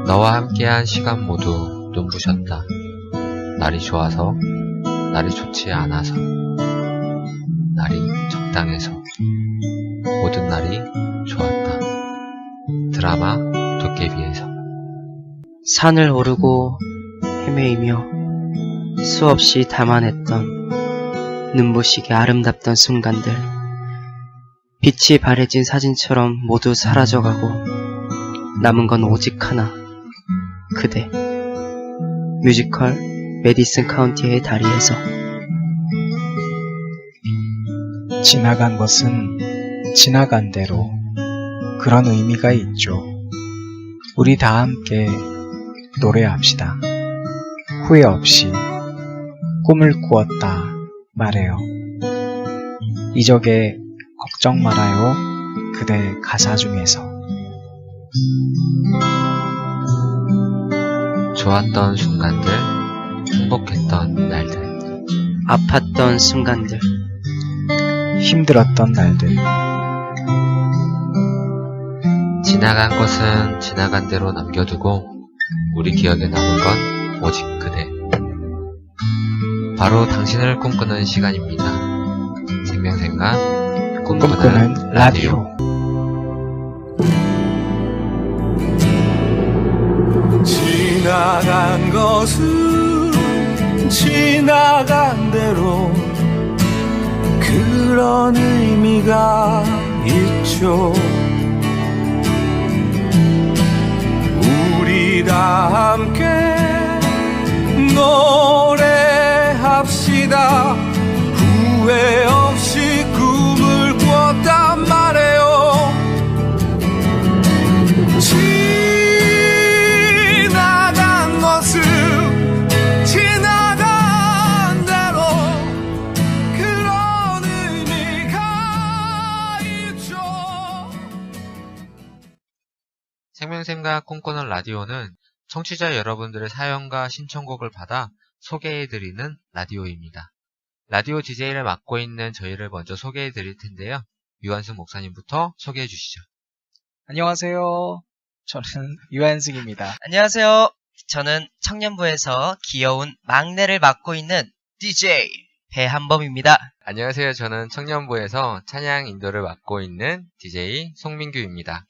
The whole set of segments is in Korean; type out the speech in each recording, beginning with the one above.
너와 함께한 시간 모두 눈부셨다. 날이 좋아서, 날이 좋지 않아서, 날이 적당해서, 모든 날이 좋았다. 드라마 도깨비에서. 산을 오르고 헤매이며 수없이 담아냈던 눈부시게 아름답던 순간들, 빛이 바래진 사진처럼 모두 사라져가고 남은 건 오직 하나, 그대. 뮤지컬 메디슨 카운티의 다리에서. 지나간 것은 지나간 대로 그런 의미가 있죠. 우리 다 함께 노래합시다. 후회 없이 꿈을 꾸었다 말해요. 이적에 걱정 말아요. 그대 가사 중에서. 좋았던 순간들, 행복했던 날들, 아팠던 순간들, 힘들었던 날들. 지나간 것은 지나간 대로 남겨두고 우리 기억에 남은 건 오직 그대. 바로 당신을 꿈꾸는 시간입니다. 생명생각 꿈꾸는 라디오. 지나간 것은 지나간 대로 그런 의미가 있죠. 우리 다 함께 노래합시다. 후회 없이 꿈을 꿨단 말이에요. 지나간 것은 지나간 대로 그런 의미가 있죠. 생명생각 꿈꾸는 라디오는 청취자 여러분들의 사연과 신청곡을 받아 소개해드리는 라디오입니다. 라디오 DJ를 맡고 있는 저희를 먼저 소개해드릴 텐데요. 유한승 목사님부터 소개해주시죠. 안녕하세요. 저는 유한승입니다. 안녕하세요. 저는 청년부에서 귀여운 막내를 맡고 있는 DJ 배한범입니다. 안녕하세요. 저는 청년부에서 찬양 인도를 맡고 있는 DJ 송민규입니다.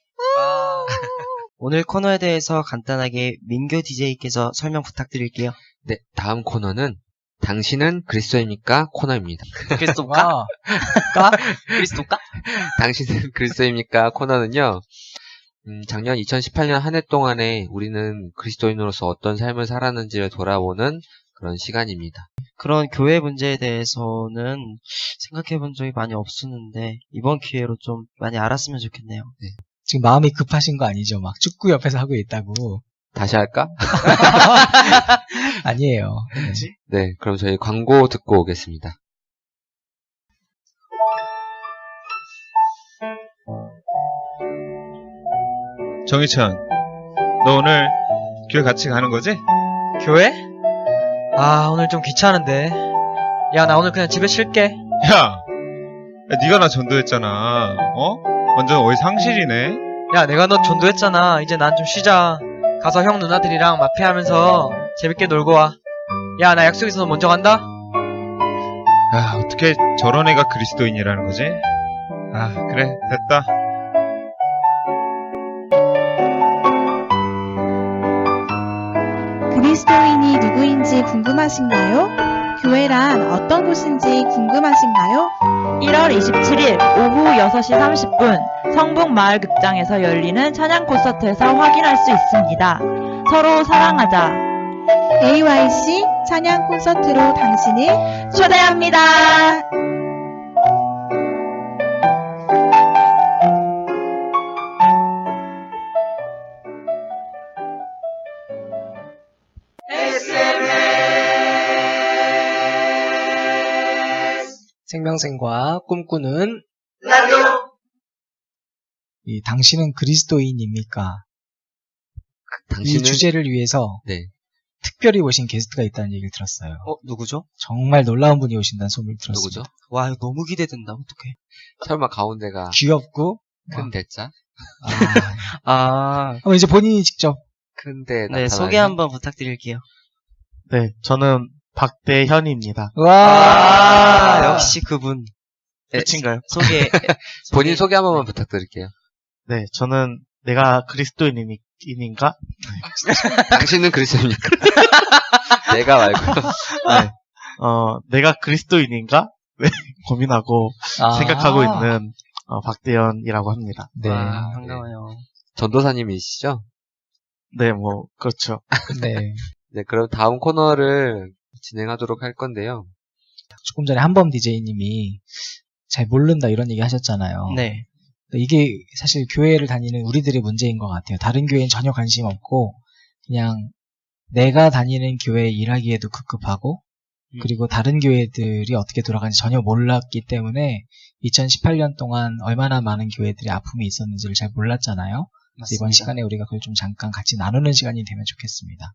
오늘 코너에 대해서 간단하게 민규 DJ께서 설명 부탁드릴게요. 네, 다음 코너는 당신은 그리스도입니까? 코너입니다. 그리스도가? 그리스도가? 당신은 그리스도입니까? 코너는요. 작년 2018년 한 해 동안에 우리는 그리스도인으로서 어떤 삶을 살았는지를 돌아보는 그런 시간입니다. 그런 교회 문제에 대해서는 생각해 본 적이 많이 없었는데 이번 기회로 좀 많이 알았으면 좋겠네요. 네. 지금 마음이 급하신 거 아니죠? 막 축구 옆에서 하고 있다고. 다시 할까? 아니에요. 네, 그럼 저희 광고 듣고 오겠습니다. 정희천, 너 오늘 교회 같이 가는 거지? 교회? 아, 오늘 좀 귀찮은데. 야, 나 오늘 그냥 집에 쉴게. 야, 네가 나 전도했잖아. 완전 어이 상실이네. 야, 내가 너 전도했잖아. 이제 난 좀 쉬자. 가서 형 누나들이랑 마피하면서 재밌게 놀고 와. 야, 나 약속 있어서 먼저 간다. 아, 어떻게 저런 애가 그리스도인이라는 거지? 아, 그래, 됐다. 그리스도인이 누구인지 궁금하신가요? 교회란 어떤 곳인지 궁금하신가요? 1월 27일 오후 6시 30분 성북마을극장에서 열리는 찬양 콘서트에서 확인할 수 있습니다. 서로 사랑하자. AYC 찬양 콘서트로 당신을 초대합니다. 생명생과 꿈꾸는 라디오. 당신은 그리스도인입니까? 이 당신은 주제를 위해서 네. 특별히 오신 게스트가 있다는 얘기를 들었어요. 누구죠? 정말 놀라운 분이 오신다는 소문을 들었습니다. 누구죠? 와, 이거 너무 기대된다. 어떡해. 설마 가운데가 귀엽고 큰 대자? 이제 본인이 직접 큰데 네, 나타나는 소개 한번 부탁드릴게요. 네, 저는 박대현입니다. 역시 그분. 끝인가요? 소개. 본인 소개 한 번만 부탁드릴게요. 네, 저는 내가 그리스도인인가? 당신은 그리스도입니까? 내가 말고. 네, 내가 그리스도인인가? 네, 고민하고 생각하고 있는 박대현이라고 합니다. 네. 반가워요. 전도사님이시죠? 네, 뭐 그렇죠. 네. 네, 그럼 다음 코너를 진행하도록 할 건데요. 조금 전에 한범 DJ님이 잘 모른다 이런 얘기 하셨잖아요. 네. 이게 사실 교회를 다니는 우리들의 문제인 것 같아요. 다른 교회엔 전혀 관심 없고 그냥 내가 다니는 교회에 일하기에도 급급하고 그리고 다른 교회들이 어떻게 돌아가는지 전혀 몰랐기 때문에 2018년 동안 얼마나 많은 교회들이 아픔이 있었는지를 잘 몰랐잖아요. 그래서 이번 시간에 우리가 그걸 좀 잠깐 같이 나누는 시간이 되면 좋겠습니다.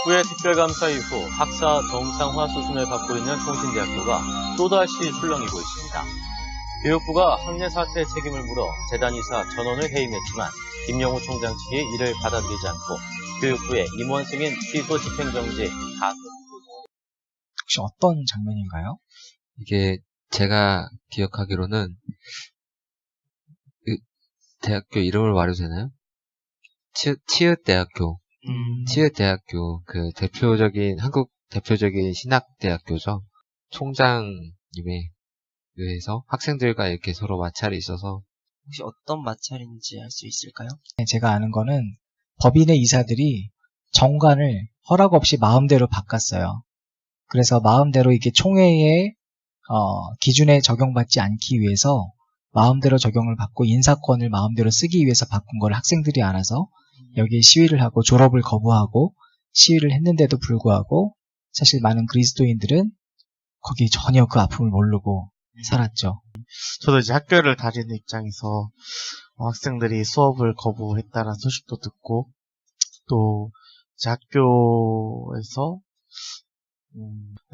후에 특별감사 이후 학사 정상화 수준을 받고 있는 총신대학교가 또다시 술렁이고 있습니다. 교육부가 학내 사태의 책임을 물어 재단이사 전원을 해임했지만 김영우 총장 측이 이를 받아들이지 않고 교육부의 임원 승인 취소 집행정지 가결. 혹시 어떤 장면인가요? 이게 제가 기억하기로는 그 대학교 이름을 말해도 되나요? 치읓대학교. 치읓대학교 그 한국 대표적인 신학대학교죠. 총장님에 의해서 학생들과 이렇게 서로 마찰이 있어서 혹시 어떤 마찰인지 알 수 있을까요? 제가 아는 거는 법인의 이사들이 정관을 허락 없이 마음대로 바꿨어요. 그래서 마음대로 이게 총회의 기준에 적용받지 않기 위해서 마음대로 적용을 받고 인사권을 마음대로 쓰기 위해서 바꾼 걸 학생들이 알아서 여기에 시위를 하고 졸업을 거부하고 시위를 했는데도 불구하고 사실 많은 그리스도인들은 거기에 전혀 그 아픔을 모르고 살았죠. 저도 이제 학교를 다니는 입장에서 학생들이 수업을 거부했다는 소식도 듣고 또 이제 학교에서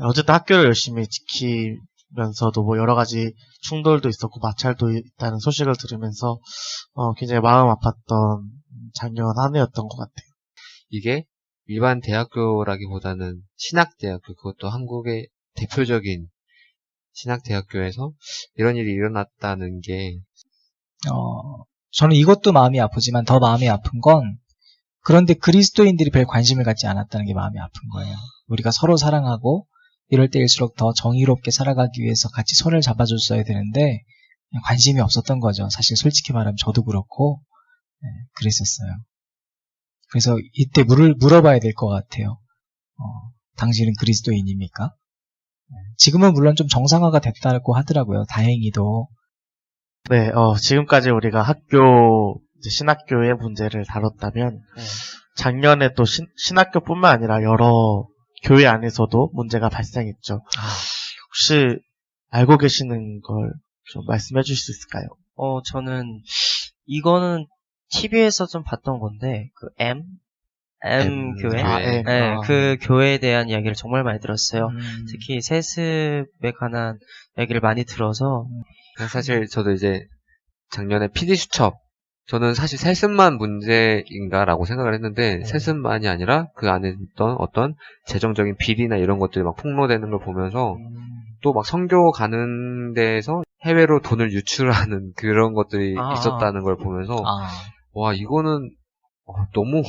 어쨌든 학교를 열심히 지키면서도 뭐 여러 가지 충돌도 있었고 마찰도 있다는 소식을 들으면서 굉장히 마음 아팠던 작년 한 해였던 것 같아요. 이게 일반 대학교라기보다는 신학대학교, 그것도 한국의 대표적인 신학대학교에서 이런 일이 일어났다는 게 저는 이것도 마음이 아프지만 더 마음이 아픈 건 그런데 그리스도인들이 별 관심을 갖지 않았다는 게 마음이 아픈 거예요. 우리가 서로 사랑하고 이럴 때일수록 더 정의롭게 살아가기 위해서 같이 손을 잡아줬어야 되는데 그냥 관심이 없었던 거죠. 사실 솔직히 말하면 저도 그렇고 그랬었어요. 그래서 이때 물어봐야 될 것 같아요. 당신은 그리스도인입니까? 지금은 물론 좀 정상화가 됐다고 하더라고요. 다행히도. 네, 지금까지 우리가 학교, 신학교의 문제를 다뤘다면, 작년에 또 신학교뿐만 아니라 여러 교회 안에서도 문제가 발생했죠. 혹시 알고 계시는 걸 좀 말씀해 주실 수 있을까요? 저는, 이거는 TV에서 좀 봤던 건데, 그 M 교회? 네, 그 교회에 대한 이야기를 정말 많이 들었어요. 특히 세습에 관한 이야기를 많이 들어서. 사실 저도 이제 작년에 PD수첩, 저는 사실 세습만 문제인가라고 생각을 했는데 세습만이 아니라 그 안에 있던 어떤 재정적인 비리나 이런 것들이 막 폭로되는 걸 보면서 또 막 선교 가는 데에서 해외로 돈을 유출하는 그런 것들이 있었다는 걸 보면서 와 이거는 너무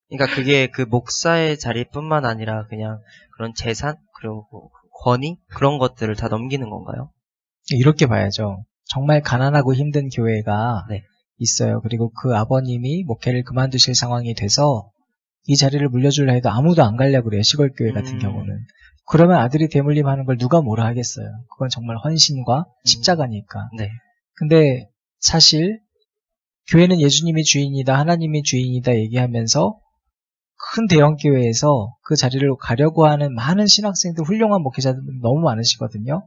그러니까 그게 그 목사의 자리뿐만 아니라 그냥 그런 재산 그리고 권위 그런 것들을 다 넘기는 건가요? 이렇게 봐야죠. 정말 가난하고 힘든 교회가 있어요. 그리고 그 아버님이 목회를 그만두실 상황이 돼서 이 자리를 물려주려 해도 아무도 안 가려고 그래요. 시골교회 같은 경우는. 그러면 아들이 대물림하는 걸 누가 뭐라 하겠어요. 그건 정말 헌신과 십자가니까. 근데 사실 교회는 예수님이 주인이다, 하나님이 주인이다 얘기하면서 큰 대형교회에서 그 자리를 가려고 하는 많은 신학생들, 훌륭한 목회자들 너무 많으시거든요.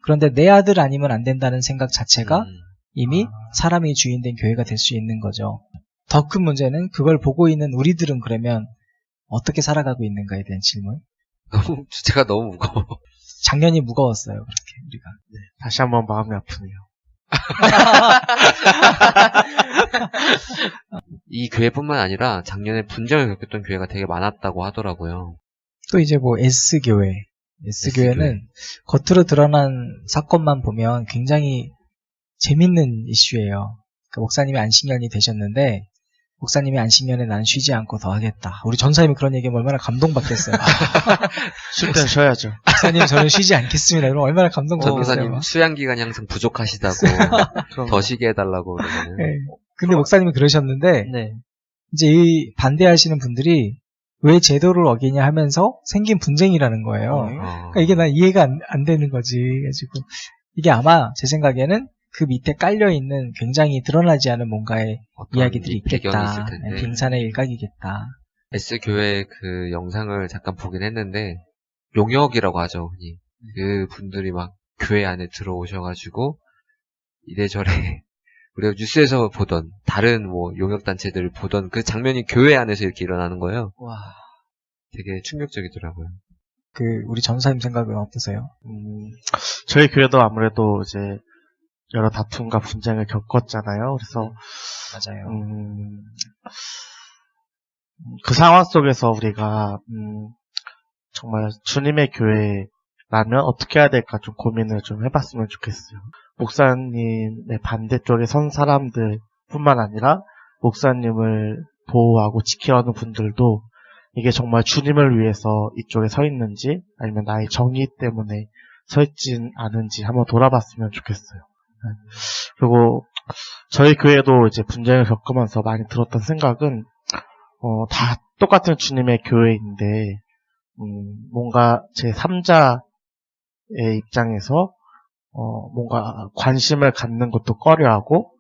그런데 내 아들 아니면 안 된다는 생각 자체가 이미 사람이 주인된 교회가 될 수 있는 거죠. 더 큰 문제는 그걸 보고 있는 우리들은 그러면 어떻게 살아가고 있는가에 대한 질문. 너무 주제가 너무 무거워. 작년이 무거웠어요. 그렇게 우리가. 네, 다시 한번 마음이 아프네요. 이 교회뿐만 아니라 작년에 분쟁을 겪었던 교회가 되게 많았다고 하더라고요. 또 이제 뭐 S교회는 겉으로 드러난 사건만 보면 굉장히 재밌는 이슈예요. 그 목사님이 안식년이 되셨는데 목사님이 안식년에 나는 쉬지 않고 더 하겠다. 우리 전사님이 그런 얘기하면 얼마나 감동받겠어요. 쉴 땐 쉬어야죠. 목사님 저는 쉬지 않겠습니다. 이러면 얼마나 감동받겠어요. 전사님 수양기간이 항상 부족하시다고 더 쉬게 해달라고 그러잖아요. 네. 근데 목사님이 그러셨는데 네. 이제 이 반대하시는 분들이 왜 제도를 어기냐 하면서 생긴 분쟁이라는 거예요. 그러니까 이게 난 이해가 안 되는 거지. 가지고 이게 아마 제 생각에는 그 밑에 깔려있는 굉장히 드러나지 않은 뭔가의 이야기들이 있겠다. 있을 텐데. 빙산의 일각이겠다. S교회 그 영상을 잠깐 보긴 했는데 용역이라고 하죠. 흔히. 그 분들이 막 교회 안에 들어오셔가지고 이래저래 우리가 뉴스에서 보던 다른 뭐 용역단체들을 보던 그 장면이 교회 안에서 이렇게 일어나는 거예요. 와. 되게 충격적이더라고요. 우리 전사님 생각은 어떠세요? 저희 교회도 아무래도 이제 여러 다툼과 분쟁을 겪었잖아요. 그래서 맞아요. 그 상황 속에서 우리가 정말 주님의 교회라면 어떻게 해야 될까 좀 고민을 좀 해봤으면 좋겠어요. 목사님의 반대쪽에 선 사람들 뿐만 아니라 목사님을 보호하고 지켜하는 분들도 이게 정말 주님을 위해서 이쪽에 서 있는지 아니면 나의 정의 때문에 서 있진 않은지 한번 돌아봤으면 좋겠어요. 그리고 저희 교회도 이제 분쟁을 겪으면서 많이 들었던 생각은 다 똑같은 주님의 교회인데 뭔가 제 3자의 입장에서 뭔가 관심을 갖는 것도 꺼려하고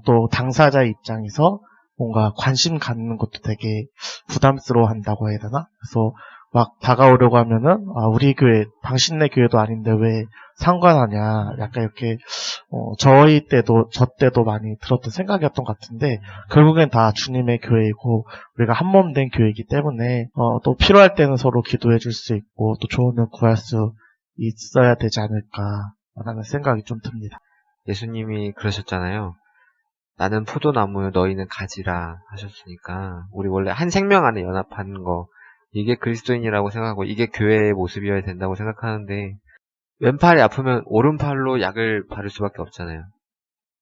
또 당사자의 입장에서 뭔가 관심 갖는 것도 되게 부담스러워한다고 해야 되나? 그래서 막 다가오려고 하면은 우리 교회 당신네 교회도 아닌데 왜 상관하냐 약간 이렇게 저희 때도 저 때도 많이 들었던 생각이었던 것 같은데 결국엔 다 주님의 교회이고 우리가 한 몸 된 교회이기 때문에 또 필요할 때는 서로 기도해 줄 수 있고 또 조언을 구할 수 있어야 되지 않을까라는 생각이 좀 듭니다. 예수님이 그러셨잖아요. 나는 포도나무 너희는 가지라 하셨으니까 우리 원래 한 생명 안에 연합하는 거 이게 그리스도인이라고 생각하고 이게 교회의 모습이어야 된다고 생각하는데 왼팔이 아프면 오른팔로 약을 바를 수밖에 없잖아요.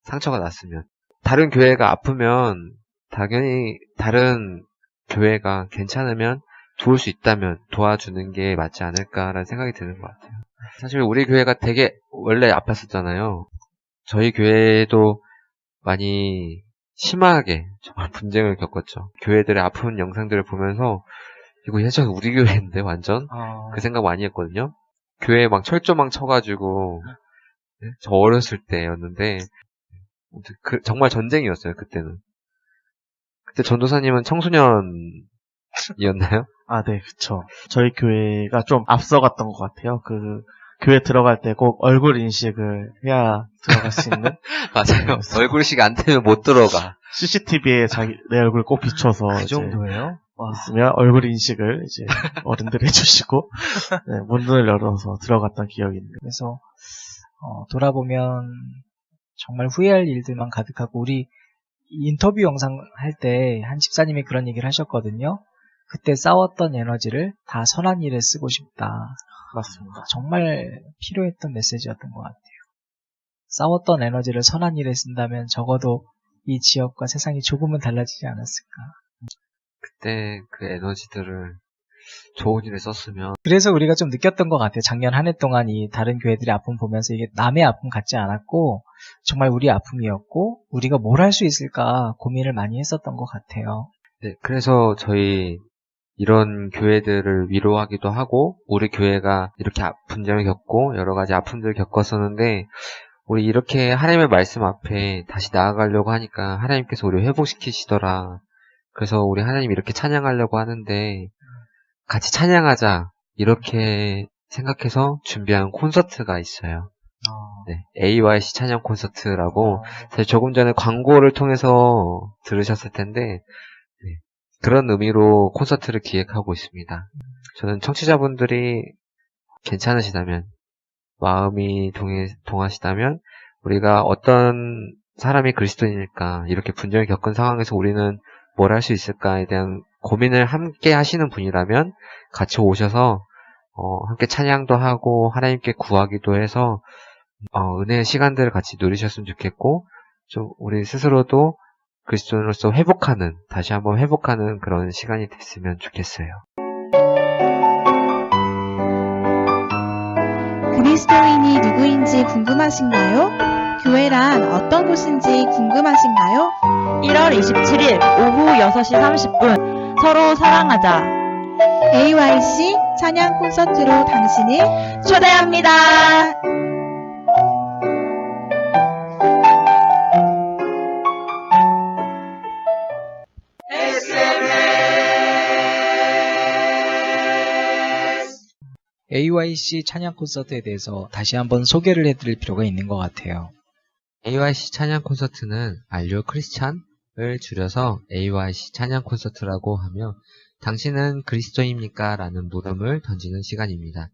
상처가 났으면. 다른 교회가 아프면 당연히 다른 교회가 괜찮으면 도울 수 있다면 도와주는 게 맞지 않을까라는 생각이 드는 것 같아요. 사실 우리 교회가 되게 원래 아팠었잖아요. 저희 교회도 많이 심하게 정말 분쟁을 겪었죠. 교회들의 아픈 영상들을 보면서 이거 예전 우리 교회인데 완전 그 생각 많이 했거든요. 교회에 막 철조망 쳐가지고 저 어렸을 때였는데 정말 전쟁이었어요. 그때는. 그때 전도사님은 청소년이었나요? 네, 그쵸. 저희 교회가 좀 앞서갔던 것 같아요. 교회 들어갈 때 꼭 얼굴 인식을 해야 들어갈 수 있는. 맞아요. 얼굴 인식 안 되면 못 들어가. CCTV에 내 얼굴 꼭 비춰서. 그 정도예요? 있으면 얼굴 인식을 이제 어른들이 해주시고, 네, 문을 열어서 들어갔던 기억이 있네요. 그래서, 돌아보면 정말 후회할 일들만 가득하고, 우리 인터뷰 영상 할 때 한 집사님이 그런 얘기를 하셨거든요. 그때 싸웠던 에너지를 다 선한 일에 쓰고 싶다. 맞습니다. 정말 필요했던 메시지였던 것 같아요. 싸웠던 에너지를 선한 일에 쓴다면 적어도 이 지역과 세상이 조금은 달라지지 않았을까. 그때 그 에너지들을 좋은 일에 썼으면. 그래서 우리가 좀 느꼈던 것 같아요. 작년 한 해 동안 이 다른 교회들의 아픔 보면서 이게 남의 아픔 같지 않았고 정말 우리 아픔이었고 우리가 뭘 할 수 있을까 고민을 많이 했었던 것 같아요. 네, 그래서 저희 이런 교회들을 위로하기도 하고 우리 교회가 이렇게 분쟁을 겪고 여러 가지 아픔들을 겪었었는데 우리 이렇게 하나님의 말씀 앞에 다시 나아가려고 하니까 하나님께서 우리 회복시키시더라. 그래서 우리 하나님 이렇게 찬양하려고 하는데 같이 찬양하자 이렇게 생각해서 준비한 콘서트가 있어요. 네, AYC 찬양 콘서트라고 사실 조금 전에 광고를 통해서 들으셨을 텐데 네, 그런 의미로 콘서트를 기획하고 있습니다. 저는 청취자분들이 괜찮으시다면 마음이 동하시다면 우리가 어떤 사람이 그리스도인일까 이렇게 분쟁을 겪은 상황에서 우리는 뭘 할 수 있을까에 대한 고민을 함께 하시는 분이라면 같이 오셔서 함께 찬양도 하고 하나님께 구하기도 해서 은혜의 시간들을 같이 누리셨으면 좋겠고 좀 우리 스스로도 그리스도인으로서 다시 한번 회복하는 그런 시간이 됐으면 좋겠어요. 그리스도인이 누구인지 궁금하신가요? 교회란 어떤 곳인지 궁금하신가요? 1월 27일 오후 6시 30분 서로 사랑하자. AYC 찬양 콘서트로 당신을 초대합니다. AYC 찬양 콘서트에 대해서 다시 한번 소개를 해드릴 필요가 있는 것 같아요. AYC 찬양 콘서트는 알료 크리스찬을 줄여서 AYC 찬양 콘서트라고 하며 당신은 그리스도입니까? 라는 물음을 던지는 시간입니다.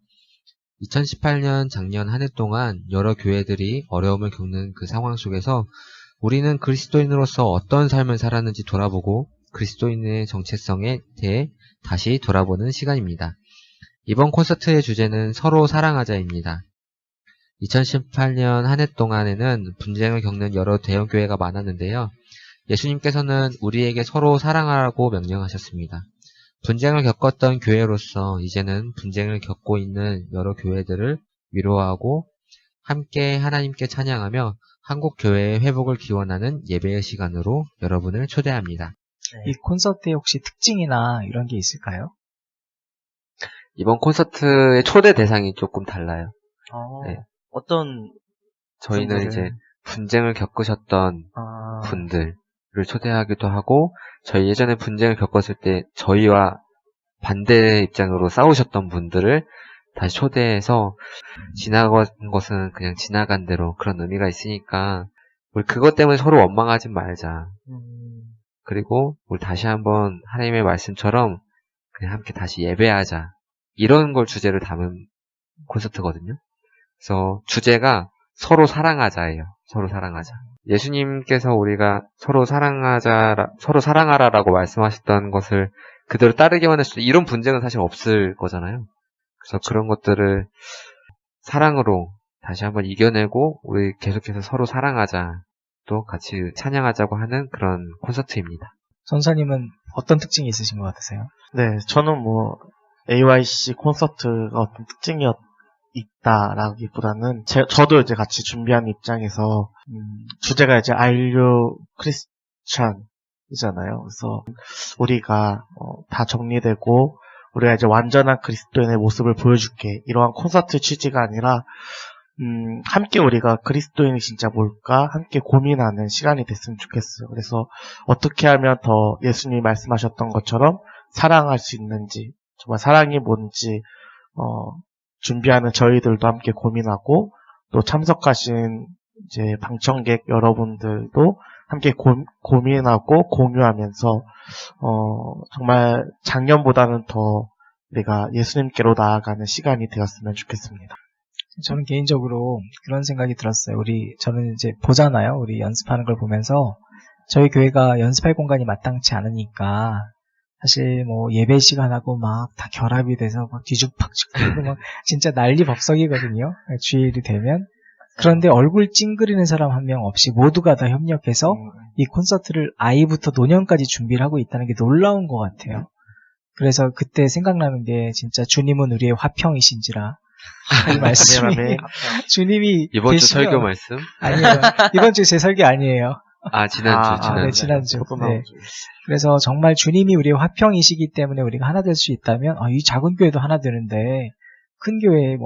2018년 작년 한 해 동안 여러 교회들이 어려움을 겪는 그 상황 속에서 우리는 그리스도인으로서 어떤 삶을 살았는지 돌아보고 그리스도인의 정체성에 대해 다시 돌아보는 시간입니다. 이번 콘서트의 주제는 서로 사랑하자입니다. 2018년 한 해 동안에는 분쟁을 겪는 여러 대형교회가 많았는데요. 예수님께서는 우리에게 서로 사랑하라고 명령하셨습니다. 분쟁을 겪었던 교회로서 이제는 분쟁을 겪고 있는 여러 교회들을 위로하고 함께 하나님께 찬양하며 한국 교회의 회복을 기원하는 예배의 시간으로 여러분을 초대합니다. 이 콘서트에 혹시 특징이나 이런 게 있을까요? 이번 콘서트의 초대 대상이 조금 달라요. 네. 어떤 저희는 분들을? 이제 분쟁을 겪으셨던 분들을 초대하기도 하고 저희 예전에 분쟁을 겪었을 때 저희와 반대 입장으로 싸우셨던 분들을 다시 초대해서 지나간 것은 그냥 지나간 대로 그런 의미가 있으니까 우리 그것 때문에 서로 원망하지 말자. 그리고 우리 다시 한번 하나님의 말씀처럼 그냥 함께 다시 예배하자. 이런 걸 주제를 담은 콘서트거든요. 그래서 주제가 서로 사랑하자예요. 서로 사랑하자. 예수님께서 우리가 서로 사랑하라라고 말씀하셨던 것을 그대로 따르기만 했을 때 이런 분쟁은 사실 없을 거잖아요. 그래서 그런 것들을 사랑으로 다시 한번 이겨내고 우리 계속해서 서로 사랑하자. 또 같이 찬양하자고 하는 그런 콘서트입니다. 전사님은 어떤 특징이 있으신 것 같으세요? 네, 저는 AYC 콘서트가 어떤 특징이 있다라기보다는 저도 이제 같이 준비한 입장에서 주제가 이제 알류 크리스찬이잖아요. 그래서 우리가 다 정리되고 우리가 이제 완전한 그리스도인의 모습을 보여줄게 이러한 콘서트 취지가 아니라 함께 우리가 그리스도인이 진짜 뭘까 함께 고민하는 시간이 됐으면 좋겠어요. 그래서 어떻게 하면 더 예수님이 말씀하셨던 것처럼 사랑할 수 있는지 정말 사랑이 뭔지 준비하는 저희들도 함께 고민하고 또 참석하신 이제 방청객 여러분들도 함께 고민하고 공유하면서 정말 작년보다는 더 우리가 예수님께로 나아가는 시간이 되었으면 좋겠습니다. 저는 개인적으로 그런 생각이 들었어요. 저는 이제 보잖아요. 우리 연습하는 걸 보면서 저희 교회가 연습할 공간이 마땅치 않으니까 사실 예배 시간하고 막 다 결합이 돼서 막 뒤죽박죽 막 진짜 난리 법석이거든요. 주일이 되면. 그런데 얼굴 찡그리는 사람 한 명 없이 모두가 다 협력해서 이 콘서트를 아이부터 노년까지 준비를 하고 있다는 게 놀라운 것 같아요. 그래서 그때 생각나는 게 진짜 주님은 우리의 화평이신지라 이 말씀이 주님이 이번 주 설교 말씀? 아니에요. 이번 주 제 설교 아니에요. 지난주. 네, 지난주. 네. 그래서 정말 주님이 우리의 화평이시기 때문에 우리가 하나 될 수 있다면 이 작은 교회도 하나 되는데 큰 교회에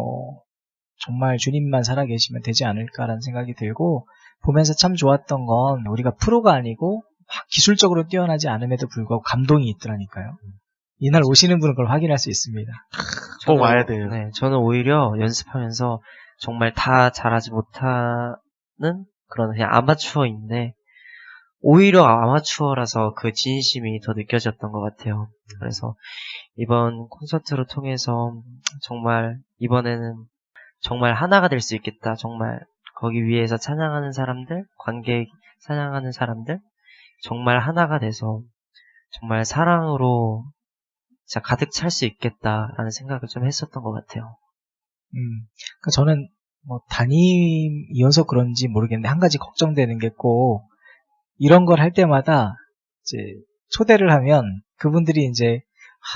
정말 주님만 살아계시면 되지 않을까라는 생각이 들고 보면서 참 좋았던 건 우리가 프로가 아니고 기술적으로 뛰어나지 않음에도 불구하고 감동이 있더라니까요. 이날 오시는 분은 그걸 확인할 수 있습니다. 꼭 와야 돼요. 네, 저는 오히려 연습하면서 정말 다 잘하지 못하는 그런 그냥 아마추어인데 오히려 아마추어라서 그 진심이 더 느껴졌던 것 같아요. 그래서 이번 콘서트를 통해서 정말 이번에는 정말 하나가 될 수 있겠다. 정말 거기 위에서 찬양하는 사람들, 관객 찬양하는 사람들 정말 하나가 돼서 정말 사랑으로 진짜 가득 찰 수 있겠다라는 생각을 좀 했었던 것 같아요. 그러니까 저는 뭐 담임이어서 그런지 모르겠는데 한 가지 걱정되는 게 꼭 이런 걸 할 때마다 이제 초대를 하면 그분들이 이제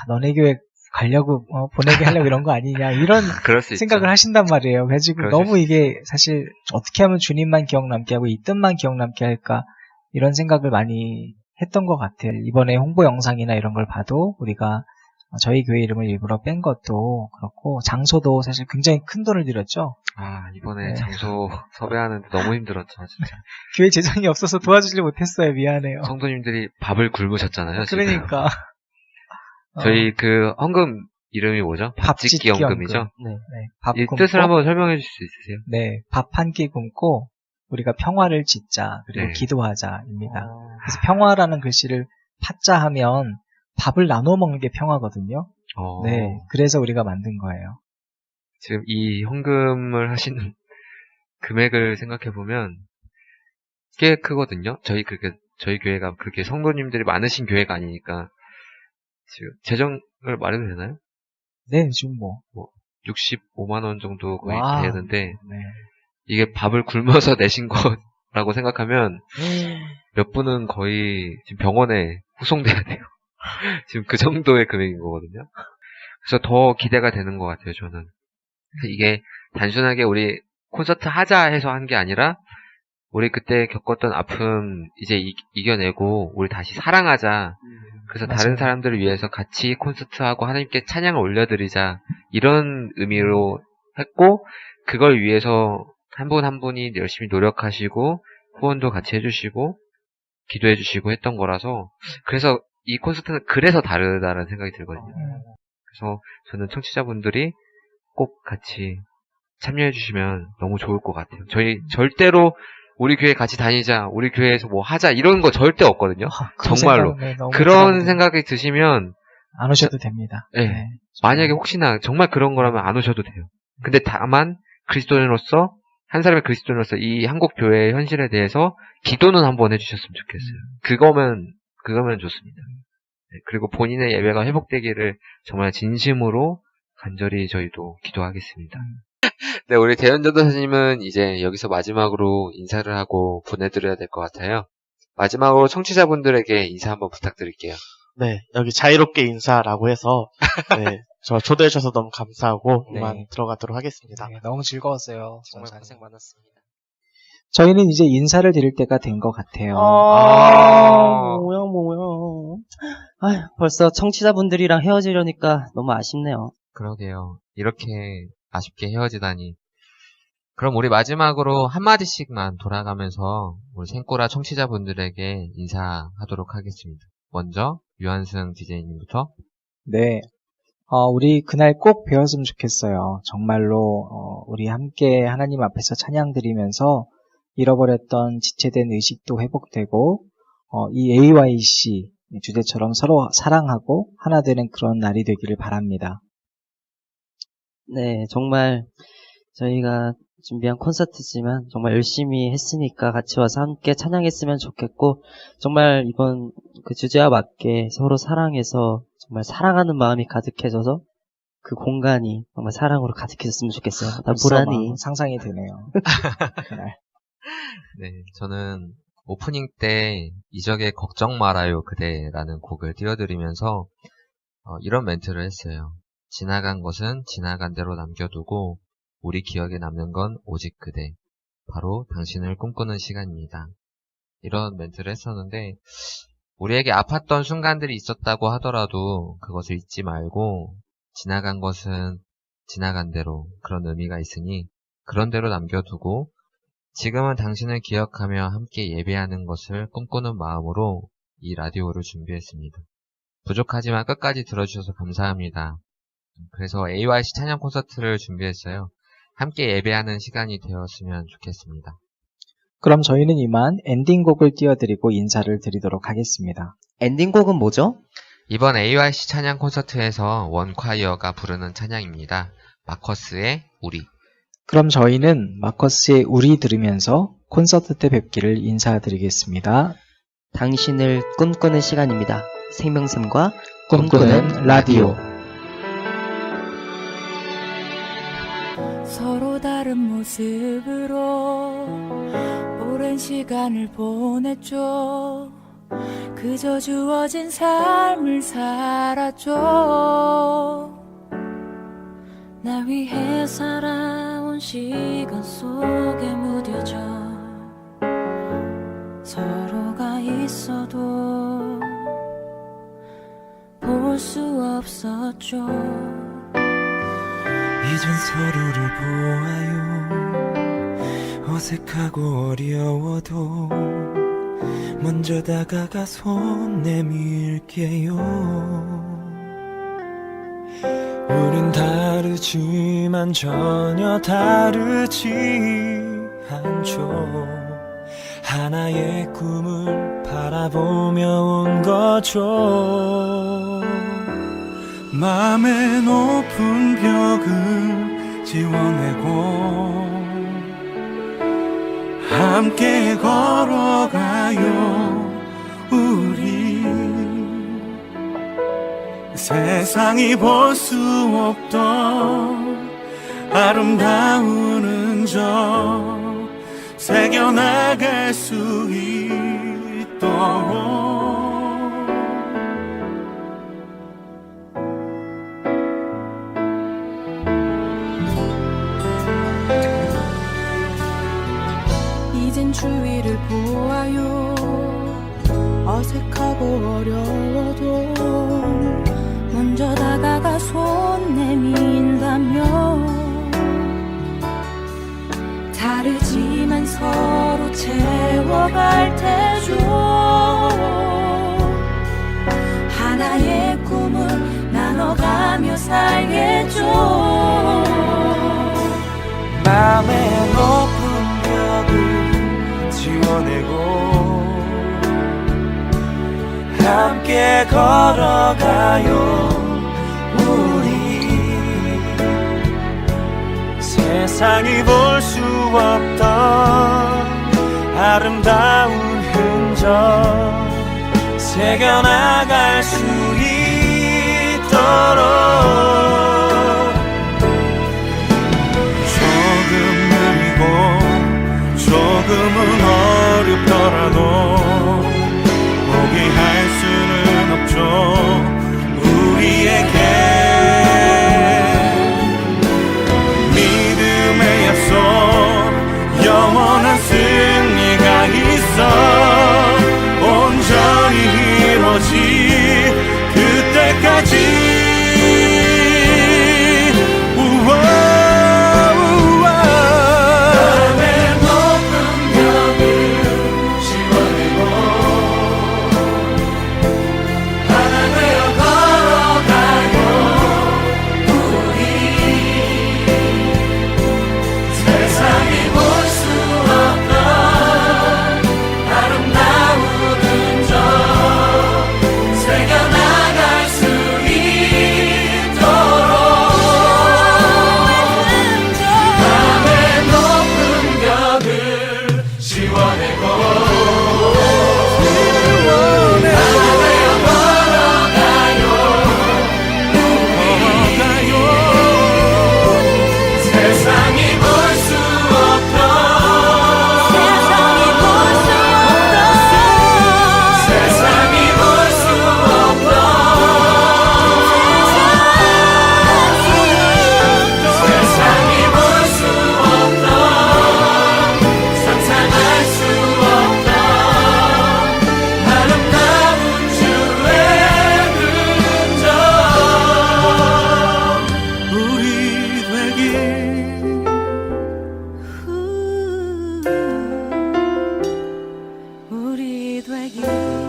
너네 교회 가려고 보내게 하려고 이런 거 아니냐 이런 그럴 수 생각을 있죠. 하신단 말이에요. 그래가지고 너무 이게 사실 어떻게 하면 주님만 기억 남게 하고 이 뜻만 기억 남게 할까 이런 생각을 많이 했던 것 같아요. 이번에 홍보 영상이나 이런 걸 봐도 우리가 저희 교회 이름을 일부러 뺀 것도 그렇고 장소도 사실 굉장히 큰 돈을 들였죠. 이번에 네. 장소 섭외하는데 너무 힘들었죠, 진짜. 교회 재정이 없어서 도와주지 못했어요. 미안해요. 성도님들이 밥을 굶으셨잖아요, 지금. 그러니까. 저희 그 헌금 이름이 뭐죠? 밥짓기 헌금이죠? 네. 밥 이 굶고, 뜻을 한번 설명해 주실 수 있으세요? 네. 밥 한 끼 굶고 우리가 평화를 짓자 그리고 네. 기도하자입니다. 그래서 평화라는 글씨를 파자 하면 밥을 나눠 먹는 게 평화거든요. 네. 그래서 우리가 만든 거예요. 지금 이 헌금을 하시는 금액을 생각해 보면 꽤 크거든요. 저희 교회가 그렇게 성도님들이 많으신 교회가 아니니까 지금 재정을 말해도 되나요? 네, 지금 뭐 65만 원 정도 거의 와. 되는데 네. 이게 밥을 굶어서 내신 거라고 생각하면 몇 분은 거의 지금 병원에 후송돼야 돼요. 지금 그 정도의 금액인 거거든요. 그래서 더 기대가 되는 것 같아요, 저는. 이게 단순하게 우리 콘서트 하자 해서 한 게 아니라 우리 그때 겪었던 아픔 이제 이겨내고 우리 다시 사랑하자. 그래서 맞아요. 다른 사람들을 위해서 같이 콘서트하고 하나님께 찬양을 올려드리자. 이런 의미로 했고 그걸 위해서 한 분 한 분이 열심히 노력하시고 후원도 같이 해주시고 기도해주시고 했던 거라서 그래서 이 콘서트는 그래서 다르다는 생각이 들거든요. 그래서 저는 청취자분들이 꼭 같이 참여해주시면 너무 좋을 것 같아요. 저희 절대로 우리 교회 같이 다니자, 우리 교회에서 뭐 하자 이런 거 절대 없거든요. 정말로. 그런 생각이 드시면 안 오셔도 됩니다. 네. 네. 만약에 혹시나 정말 그런 거라면 안 오셔도 돼요. 근데 다만 그리스도인으로서 한 사람의 그리스도인으로서 이 한국 교회의 현실에 대해서 기도는 한번 해주셨으면 좋겠어요. 그거면 좋습니다. 네, 그리고 본인의 예배가 회복되기를 정말 진심으로 간절히 저희도 기도하겠습니다. 네, 우리 대현전도 선생님은 이제 여기서 마지막으로 인사를 하고 보내드려야 될 것 같아요. 마지막으로 청취자분들에게 인사 한번 부탁드릴게요. 네, 여기 자유롭게 인사라고 해서 네, 저 초대해 주셔서 너무 감사하고 이만 들어가도록 하겠습니다. 네, 너무 즐거웠어요. 정말 고생 많았습니다. 저희는 이제 인사를 드릴 때가 된 것 같아요. 뭐야. 벌써 청취자분들이랑 헤어지려니까 너무 아쉽네요. 그러게요. 이렇게 아쉽게 헤어지다니. 그럼 우리 마지막으로 한마디씩만 돌아가면서 우리 생꼬라 청취자분들에게 인사하도록 하겠습니다. 먼저 유한승 DJ님부터. 네. 우리 그날 꼭 배웠으면 좋겠어요. 정말로 우리 함께 하나님 앞에서 찬양 드리면서 잃어버렸던 지체된 의식도 회복되고 이 AYC 주제처럼 서로 사랑하고 하나 되는 그런 날이 되기를 바랍니다. 네, 정말 저희가 준비한 콘서트지만 정말 열심히 했으니까 같이 와서 함께 찬양했으면 좋겠고 정말 이번 그 주제와 맞게 서로 사랑해서 정말 사랑하는 마음이 가득해져서 그 공간이 정말 사랑으로 가득해졌으면 좋겠어요. 나 불안히 상상이 되네요. 그날. 네, 저는 오프닝 때 이적의 걱정 말아요 그대라는 곡을 띄워드리면서 이런 멘트를 했어요. 지나간 것은 지나간 대로 남겨두고 우리 기억에 남는 건 오직 그대. 바로 당신을 꿈꾸는 시간입니다. 이런 멘트를 했었는데 우리에게 아팠던 순간들이 있었다고 하더라도 그것을 잊지 말고 지나간 것은 지나간 대로 그런 의미가 있으니 그런 대로 남겨두고 지금은 당신을 기억하며 함께 예배하는 것을 꿈꾸는 마음으로 이 라디오를 준비했습니다. 부족하지만 끝까지 들어주셔서 감사합니다. 그래서 AYC 찬양 콘서트를 준비했어요. 함께 예배하는 시간이 되었으면 좋겠습니다. 그럼 저희는 이만 엔딩곡을 띄워드리고 인사를 드리도록 하겠습니다. 엔딩곡은 뭐죠? 이번 AYC 찬양 콘서트에서 원콰이어가 부르는 찬양입니다. 마커스의 우리. 그럼 저희는 마커스의 우리 들으면서 콘서트 때 뵙기를 인사드리겠습니다. 당신을 꿈꾸는 시간입니다. 생명샘과 꿈꾸는 라디오. 서로 다른 모습으로 오랜 시간을 보냈죠. 그저 주어진 삶을 살았죠. 날 위해 살아온 시간 속에 무뎌져 서로가 있어도 볼 수 없었죠. 이젠 서로를 보아요. 어색하고 어려워도 먼저 다가가 손 내밀게요. 우린 다르지만 전혀 다르지 않죠. 하나의 꿈을 바라보며 온 거죠. 맘의 높은 벽을 지워내고 함께 걸어가요. 우리 세상이 볼 수 없던 아름다운 흔적 새겨나갈 수 있도록 이젠 주위를 보아요. 어색하고 어려워도 먼저 다가가 손 내민다면 다르지만 서로 채워갈 테죠. 하나의 꿈을 나눠가며 살겠죠. 맘의 높은 벽을 지워내고 함께 걸어가요. 우리 세상이 볼 수 없던 아름다운 흔적 새겨나갈 수 있도록 조금 느리고 조금은 어렵더라도 포기할 수는 없죠. 우리에게 믿음의 약속 영원한 승리가 있어 온전히 이루어질 그때까지 우리 되길